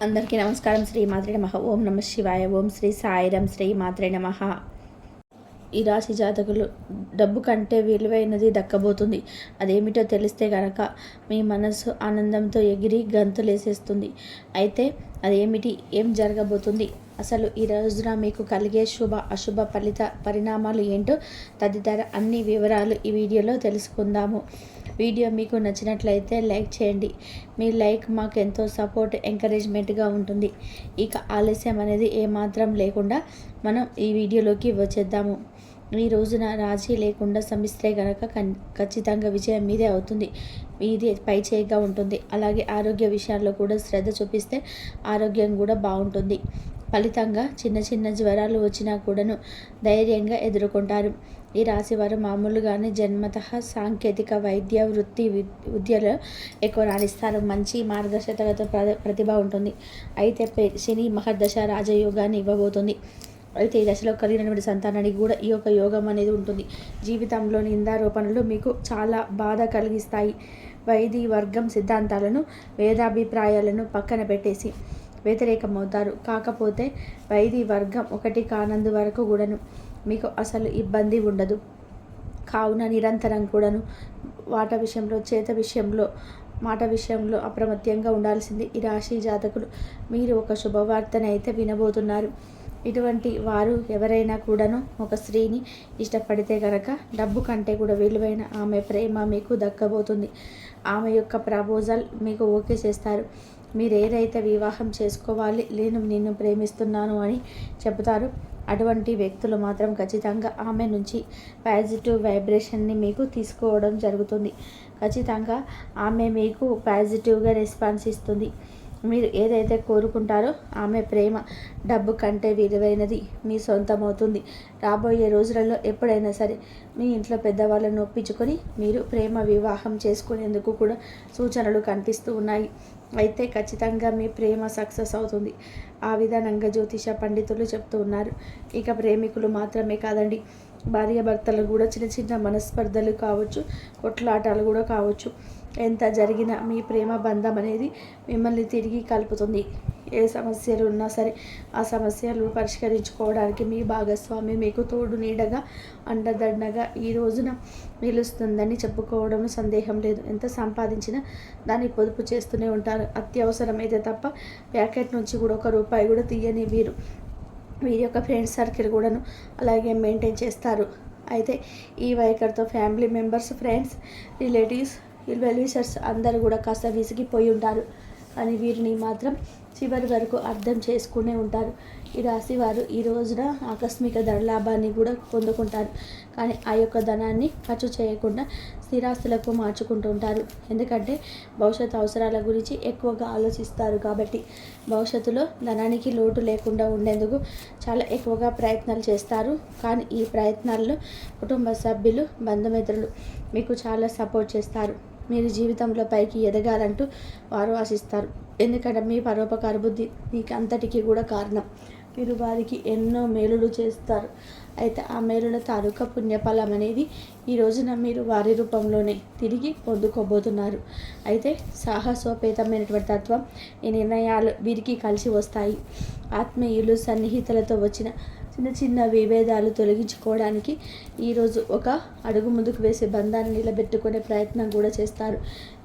అందరికీ నమస్కారం. శ్రీ మాత్రే నమః. ఓం నమ శివాయ. ఓం శ్రీ సాయిరం. శ్రీ మాత్రే నమః. ఈ రాశి జాతకులు డబ్బు కంటే విలువైనది దక్కబోతుంది. అదేమిటో తెలిస్తే కనుక మీ మనసు ఆనందంతో ఎగిరి గంతులేసేస్తుంది. అయితే అదేమిటి, ఏం జరగబోతుంది, అసలు ఈ రోజున మీకు కలిగే శుభ అశుభ పరిణామాలు ఏంటో తదితర అన్ని వివరాలు ఈ వీడియోలో తెలుసుకుందాము. వీడియో మీకు నచ్చినట్లయితే లైక్ చేయండి. మీ లైక్ మాకు ఎంతో సపోర్ట్, ఎంకరేజ్మెంట్గా ఉంటుంది. ఇక ఆలస్యం అనేది ఏమాత్రం లేకుండా మనం ఈ వీడియోలోకి వచ్చేద్దాము. ఈ రోజున రాజీ లేకుండా శ్రమిస్తే కనుక ఖచ్చితంగా విజయం మీదే అవుతుంది. మీదే పై చేయిగా ఉంటుంది. అలాగే ఆరోగ్య విషయాల్లో కూడా శ్రద్ధ చూపిస్తే ఆరోగ్యం కూడా బాగుంటుంది. ఫలితంగా చిన్న చిన్న జ్వరాలు వచ్చినా కూడాను ధైర్యంగా ఎదుర్కొంటారు. ఈ రాశి వారు మామూలుగానే జన్మతః సాంకేతిక వైద్య వృత్తి విద్యలో ఎక్కువ రాణిస్తారు. మంచి మార్గదర్శకత ప్రతిభ ఉంటుంది. అయితే శని మహర్దశ రాజయోగాన్ని ఇవ్వబోతుంది. అయితే ఈ దశలో కలిగినటువంటి సంతానానికి కూడా ఈ యొక్క యోగం అనేది ఉంటుంది. జీవితంలో నిందారోపణలు మీకు చాలా బాధ కలిగిస్తాయి. వైది వర్గం సిద్ధాంతాలను, వేదాభిప్రాయాలను పక్కన పెట్టేసి వ్యతిరేకమవుతారు. కాకపోతే వైది వర్గం ఒకటి కానందు వరకు కూడాను మీకు అసలు ఇబ్బంది ఉండదు. కావున నిరంతరం కూడాను మాట విషయంలో అప్రమత్తంగా ఉండాల్సింది ఈ రాశి జాతకులు. మీరు ఒక శుభవార్తనైతే వినబోతున్నారు. ఇటువంటి వారు ఎవరైనా కూడాను ఒక స్త్రీని ఇష్టపడితే కనుక డబ్బు కంటే కూడా విలువైన ఆమె ప్రేమ మీకు దక్కబోతుంది. ఆమె యొక్క ప్రపోజల్ మీకు ఓకే చేస్తారు. మీరు ఏదైతే వివాహం చేసుకోవాలి, నేను నిన్ను ప్రేమిస్తున్నాను అని చెబుతారు, అటువంటి వ్యక్తులు మాత్రం ఖచ్చితంగా ఆమె నుంచి పాజిటివ్ వైబ్రేషన్ని మీకు తీసుకోవడం జరుగుతుంది. ఖచ్చితంగా ఆమె మీకు పాజిటివ్గా రెస్పాన్స్ ఇస్తుంది. మీరు ఏదైతే కోరుకుంటారో ఆమె ప్రేమ డబ్బు కంటే విలువైనది మీ సొంతమవుతుంది. రాబోయే రోజులలో ఎప్పుడైనా సరే మీ ఇంట్లో పెద్దవాళ్ళను ఒప్పించుకొని మీరు ప్రేమ వివాహం చేసుకునేందుకు కూడా సూచనలు కనిపిస్తూ ఉన్నాయి. అయితే ఖచ్చితంగా మీ ప్రేమ సక్సెస్ అవుతుంది. ఆ విధానంగా జ్యోతిష పండితులు చెప్తూ ఉన్నారు. ఇక ప్రేమికులు మాత్రమే కాదండి, భార్యాభర్తలు కూడా చిన్న చిన్న మనస్పర్ధలు కావచ్చు, కొట్లాటాలు కూడా కావచ్చు. ఎంత జరిగినా మీ ప్రేమ బంధం అనేది మిమ్మల్ని తిరిగి కలుపుతుంది. ఏ సమస్యలు ఉన్నా సరే ఆ సమస్యలు పరిష్కరించుకోవడానికి మీ భాగస్వామి మీకు తోడు నీడగా అండదండగా ఈ రోజున నిలుస్తుందని చెప్పుకోవడంలో సందేహం లేదు. ఎంత సంపాదించినా దాన్ని పొదుపు చేస్తూనే ఉంటారు. అత్యవసరమైతే తప్ప ప్యాకెట్ నుంచి కూడా ₹1 కూడా తీయని వీరి యొక్క ఫ్రెండ్స్ సర్కిల్ కూడాను అలాగే మెయింటైన్ చేస్తారు. అయితే ఈ వైఖరితో family members, friends, relatives, well-wishers అందరూ కూడా కాస్త విసిగిపోయి ఉంటారు. కానీ వీరిని మాత్రం చివరి వరకు అర్థం చేసుకునే ఉంటారు. ఈ రాశి వారు ఈ రోజున ఆకస్మిక ధనలాభాన్ని కూడా పొందుకుంటారు. కానీ ఆ యొక్క ధనాన్ని ఖర్చు చేయకుండా స్థిరాస్తులకు మార్చుకుంటూ ఉంటారు. ఎందుకంటే భవిష్యత్తు అవసరాల గురించి ఎక్కువగా ఆలోచిస్తారు. కాబట్టి భవిష్యత్తులో ధనానికి లోటు లేకుండా ఉండేందుకు చాలా ఎక్కువగా ప్రయత్నాలు చేస్తారు. కానీ ఈ ప్రయత్నాల్లో కుటుంబ సభ్యులు, బంధుమిత్రులు మీకు చాలా సపోర్ట్ చేస్తారు. మీరు జీవితంలో పైకి ఎదగాలంటూ వారు ఆశిస్తారు. ఎందుకంటే మీ పరోపకార బుద్ధి మీకు అంతటికీ కూడా కారణం. మీరు వారికి ఎన్నో మేలులు చేస్తారు. అయితే ఆ మేలుల తాలూకా పుణ్యఫలం అనేది ఈ రోజున మీరు వారి రూపంలోనే తిరిగి పొందుకోబోతున్నారు. అయితే సాహసోపేతమైనటువంటి తత్వం, ఈ నిర్ణయాలు వీరికి కలిసి వస్తాయి. ఆత్మీయులు, సన్నిహితులతో వచ్చిన చిన్న చిన్న విభేదాలు తొలగించుకోవడానికి ఈరోజు ఒక అడుగు ముందుకు వేసే బంధాన్ని నిలబెట్టుకునే ప్రయత్నం కూడా చేస్తారు.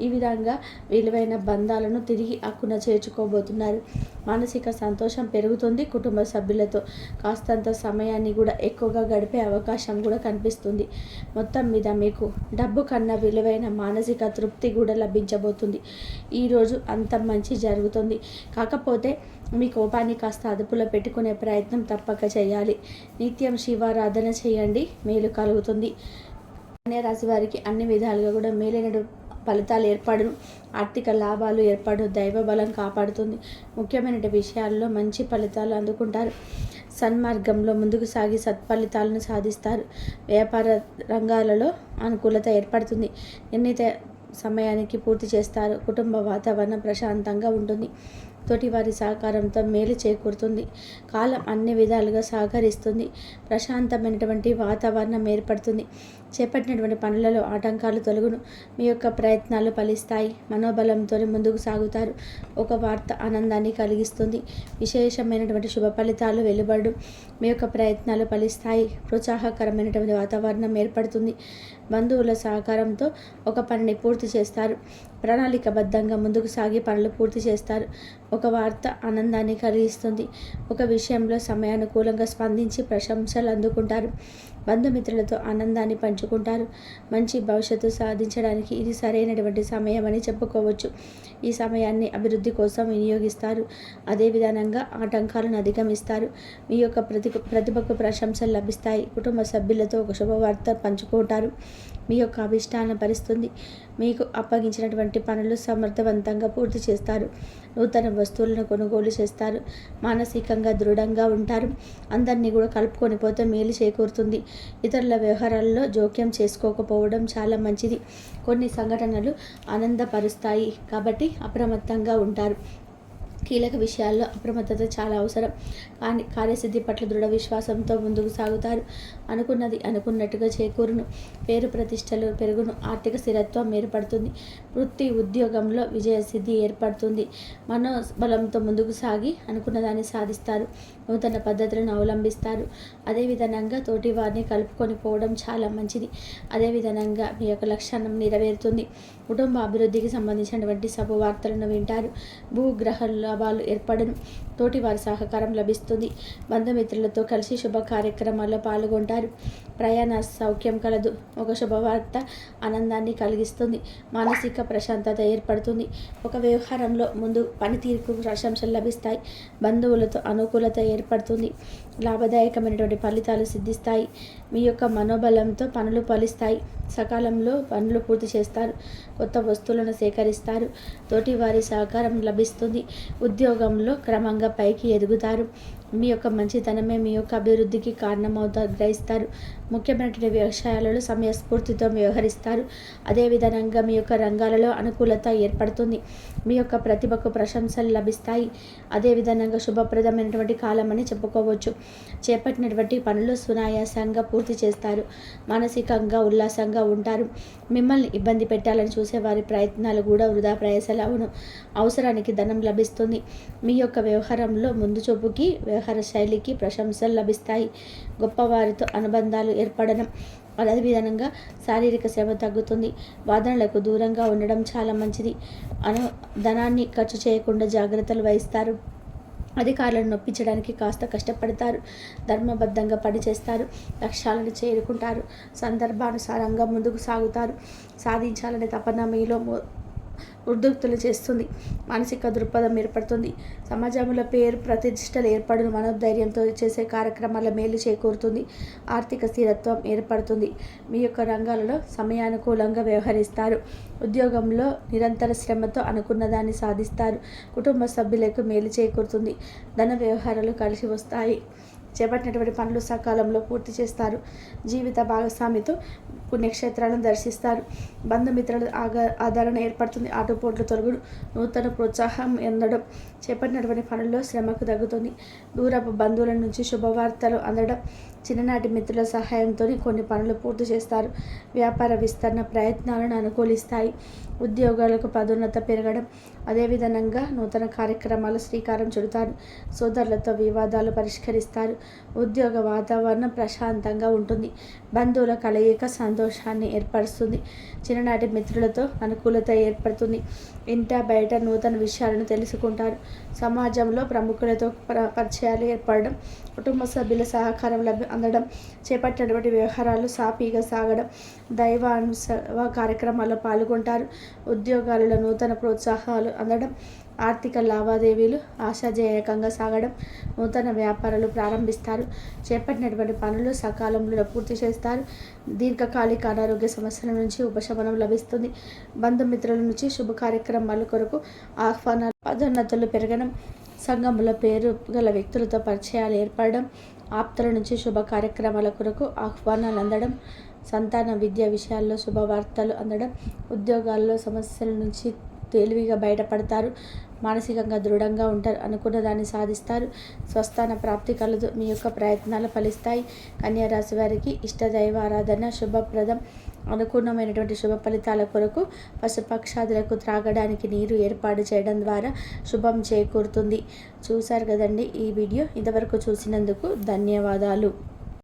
ఈ విధంగా విలువైన బంధాలను తిరిగి అక్కున చేర్చుకోబోతున్నారు. మానసిక సంతోషం పెరుగుతుంది. కుటుంబ సభ్యులతో కాస్తంత సమయాన్ని కూడా ఎక్కువగా గడిపే అవకాశం కూడా కనిపిస్తుంది. మొత్తం మీద మీకు డబ్బు కన్నా విలువైన మానసిక తృప్తి కూడా లభించబోతుంది. ఈరోజు అంత మంచి జరుగుతుంది. కాకపోతే మీ కోపాన్ని కాస్త అదుపులో పెట్టుకునే ప్రయత్నం తప్పక చేయాలి. నిత్యం శివారాధన చేయండి, మేలు కలుగుతుంది. కన్యా రాశి వారికి అన్ని విధాలుగా కూడా మేలైన ఫలితాలు ఏర్పడును. ఆర్థిక లాభాలు ఏర్పడు. దైవ బలం కాపాడుతుంది. ముఖ్యమైన విషయాల్లో మంచి ఫలితాలు అందుకుంటారు. సన్మార్గంలో ముందుకు సాగి సత్ఫలితాలను సాధిస్తారు. వ్యాపార రంగాలలో అనుకూలత ఏర్పడుతుంది. నిర్ణీత సమయానికి పూర్తి చేస్తారు. కుటుంబ వాతావరణం ప్రశాంతంగా ఉంటుంది. తోటివారి సహకారంతో మేలు చేకూరుతుంది. కాలం అన్ని విధాలుగా సహకరిస్తుంది. ప్రశాంతమైనటువంటి వాతావరణం ఏర్పడుతుంది. చేపట్టినటువంటి పనులలో ఆటంకాలు తొలగును. మీ యొక్క ప్రయత్నాలు ఫలిస్తాయి. మనోబలంతో ముందుకు సాగుతారు. ఒక వార్త ఆనందాన్ని కలిగిస్తుంది. విశేషమైనటువంటి శుభ ఫలితాలు వెలువడు. మీ యొక్క ప్రయత్నాలు ఫలిస్తాయి. ప్రోత్సాహకరమైనటువంటి వాతావరణం ఏర్పడుతుంది. బంధువుల సహకారంతో ఒక పనిని పూర్తి చేస్తారు. ప్రణాళికబద్ధంగా ముందుకు సాగి పనులు పూర్తి చేస్తారు. ఒక వార్త ఆనందాన్ని కలిగిస్తుంది. ఒక విషయంలో సమయానుకూలంగా స్పందించి ప్రశంసలు అందుకుంటారు. బంధుమిత్రులతో ఆనందాన్ని పంచుకుంటారు. మంచి భవిష్యత్తు సాధించడానికి ఇది సరైనటువంటి సమయం అని చెప్పుకోవచ్చు. ఈ సమయాన్ని అభివృద్ధి కోసం వినియోగిస్తారు. అదే విధానంగా ఆటంకాలను అధిగమిస్తారు. మీ యొక్క ప్రతిభకు ప్రశంసలు లభిస్తాయి. కుటుంబ సభ్యులతో ఒక శుభవార్త పంచుకుంటారు. మీ యొక్క అభిష్టాన్ని భరిస్తుంది. మీకు అప్పగించినటువంటి పనులు సమర్థవంతంగా పూర్తి చేస్తారు. నూతన వస్తువులను కొనుగోలు చేస్తారు. మానసికంగా దృఢంగా ఉంటారు. అందరినీ కూడా కలుపుకొని పోతే మేలు చేకూరుతుంది. ఇతరుల వ్యవహారాల్లో జోక్యం చేసుకోకపోవడం చాలా మంచిది. కొన్ని సంఘటనలు ఆనందపరుస్తాయి కాబట్టి అప్రమత్తంగా ఉంటారు. కీలక విషయాల్లో అప్రమత్తత చాలా అవసరం. కానీ కార్యసిద్ధి పట్ల దృఢ విశ్వాసంతో ముందుకు సాగుతారు. అనుకున్నది అనుకున్నట్టుగా చేకూరును. పేరు ప్రతిష్టలు పెరుగును. ఆర్థిక స్థిరత్వం ఏర్పడుతుంది. వృత్తి ఉద్యోగంలో విజయసిద్ధి ఏర్పడుతుంది. మనోబలంతో ముందుకు సాగి అనుకున్న దాన్ని సాధిస్తారు. నూతన పద్ధతులను అవలంబిస్తారు. అదేవిధంగా తోటి వారిని కలుపుకొని పోవడం చాలా మంచిది. అదేవిధంగా మీ యొక్క లక్ష్యం నెరవేరుతుంది. కుటుంబ అభివృద్ధికి సంబంధించినటువంటి శుభవార్తలను వింటారు. భూగ్రహ లాభాలు ఏర్పడను. తోటి వారి సహకారం లభిస్తుంది. బంధుమిత్రులతో కలిసి శుభ కార్యక్రమాల్లో పాల్గొంటారు. ప్రయాణ సౌఖ్యం కలదు. ఒక శుభవార్త ఆనందాన్ని కలిగిస్తుంది. మానసిక ప్రశాంతత ఏర్పడుతుంది. ఒక వ్యవహారంలో ముందు పనితీరుకు ప్రశంసలు లభిస్తాయి. బంధువులతో అనుకూలత ఏర్పడుతుంది. లాభదాయకమైనటువంటి ఫలితాలు సిద్ధిస్తాయి. మీ యొక్క మనోబలంతో పనులు ఫలిస్తాయి. సకాలంలో పనులు పూర్తి చేస్తారు. కొత్త వస్తువులను సేకరిస్తారు. తోటి వారి సహకారం లభిస్తుంది. ఉద్యోగంలో క్రమంగా పైకి ఎదుగుతారు. మీ యొక్క మంచితనమే మీ యొక్క అభివృద్ధికి కారణమవుతారు గ్రహిస్తారు. ముఖ్యమైనటువంటి వ్యవసాయాలలో సమయస్ఫూర్తితో వ్యవహరిస్తారు. అదేవిధంగా మీ యొక్క రంగాలలో అనుకూలత ఏర్పడుతుంది. మీ యొక్క ప్రతిభకు ప్రశంసలు లభిస్తాయి. అదేవిధంగా శుభప్రదమైనటువంటి కాలం అని చెప్పుకోవచ్చు. చేపట్టినటువంటి పనులు సునాయాసంగా పూర్తి చేస్తారు. మానసికంగా ఉల్లాసంగా ఉంటారు. మిమ్మల్ని ఇబ్బంది పెట్టాలని చూసే వారి ప్రయత్నాలు కూడా వృధా ప్రయాసాలు అవును. అవసరానికి ధనం లభిస్తుంది. మీ యొక్క వ్యవహారంలో ముందు చూపుకి వ్యవహార శైలికి ప్రశంసలు లభిస్తాయి. గొప్పవారితో అనుబంధాలు ఏర్పడడం. అదేవిధంగా శారీరక శ్రమ తగ్గుతుంది. వాదనలకు దూరంగా ఉండడం చాలా మంచిది. ధనాన్ని ఖర్చు చేయకుండా జాగ్రత్తలు వహిస్తారు. అధికారులను నొప్పించడానికి కాస్త కష్టపడతారు. ధర్మబద్ధంగా పనిచేస్తారు. లక్ష్యాలను చేరుకుంటారు. సందర్భానుసారంగా ముందుకు సాగుతారు. సాధించాలనే తపన మీలో ఉద్యుక్తులు చేస్తుంది. మానసిక దృక్పథం ఏర్పడుతుంది. సమాజంలో పేరు ప్రతిష్టలు ఏర్పడును. మనోధైర్యంతో చేసే కార్యక్రమాల మేలు చేకూరుతుంది. ఆర్థిక స్థిరత్వం ఏర్పడుతుంది. మీ యొక్క రంగాలలో సమయానుకూలంగా వ్యవహరిస్తారు. ఉద్యోగంలో నిరంతర శ్రమతో అనుకున్న దాన్ని సాధిస్తారు. కుటుంబ సభ్యులకు మేలు చేకూరుతుంది. ధన వ్యవహారాలు కలిసి వస్తాయి. చేపట్టినటువంటి పనులు సకాలంలో పూర్తి చేస్తారు. జీవిత భాగస్వామితో పుణ్యక్షేత్రాలను దర్శిస్తారు. బంధుమిత్రుల ఆదరణ ఏర్పడుతుంది. ఆటుపోట్లు తొలగుడు. నూతన ప్రోత్సాహం అందడం. చేపట్టినటువంటి పనుల్లో శ్రమకు తగ్గుతుంది. దూరపు బంధువుల నుంచి శుభవార్తలు అందడం. చిన్ననాటి మిత్రుల సహాయంతో కొన్ని పనులు పూర్తి చేస్తారు. వ్యాపార విస్తరణ ప్రయత్నాలను అనుకూలిస్తాయి. ఉద్యోగాలకు పదోన్నత పెరగడం. అదేవిధంగా నూతన కార్యక్రమాలు శ్రీకారం చుడతారు. సోదరులతో వివాదాలు పరిష్కరిస్తారు. ఉద్యోగ వాతావరణం ప్రశాంతంగా ఉంటుంది. బంధువుల కలయిక సంతోషాన్ని ఏర్పరుస్తుంది. చిన్ననాటి మిత్రులతో అనుకూలత ఏర్పడుతుంది. ఇంట బయట నూతన విషయాలను తెలుసుకుంటారు. సమాజంలో ప్రముఖులతో పరిచయాలు ఏర్పడడం. కుటుంబ సభ్యుల సహకారం అందడం. చేపట్టినటువంటి వ్యవహారాలు సాఫీగా సాగడం. దైవానుసవ కార్యక్రమాల్లో పాల్గొంటారు. ఉద్యోగాలలో నూతన ప్రోత్సాహాలు అందడం. ఆర్థిక లావాదేవీలు ఆశాజనకంగా సాగడం. నూతన వ్యాపారాలు ప్రారంభిస్తారు. చేపట్టినటువంటి పనులు సకాలంలో పూర్తి చేస్తారు. దీర్ఘకాలిక అనారోగ్య సమస్యల నుంచి ఉపశమనం లభిస్తుంది. బంధుమిత్రుల నుంచి శుభ కార్యక్రమాల కొరకు ఆహ్వానాలు పదోన్నతులు పెరగడం. సంఘంలో పేరు గల వ్యక్తులతో పరిచయాలు ఏర్పడడం. ఆప్తుల నుంచి శుభ కార్యక్రమాల కొరకు ఆహ్వానాలు అందడం. సంతాన విద్యా విషయాల్లో శుభవార్తలు అందడం. ఉద్యోగాల్లో సమస్యల నుంచి తేలివిగా బయటపడతారు. మానసికంగా దృఢంగా ఉంటారు. అనుకున్న దాన్ని సాధిస్తారు. స్వస్థాన ప్రాప్తి కలదు. మీ యొక్క ప్రయత్నాలు ఫలిస్తాయి. కన్యా రాశి వారికి ఇష్టదైవ ఆరాధన శుభప్రదం. అనుకూలమైనటువంటి శుభ ఫలితాల కొరకు పశుపక్షాదులకు త్రాగడానికి నీరు ఏర్పాటు చేయడం ద్వారా శుభం చేకూరుతుంది. చూశారు కదండి ఈ వీడియో. ఇంతవరకు చూసినందుకు ధన్యవాదాలు.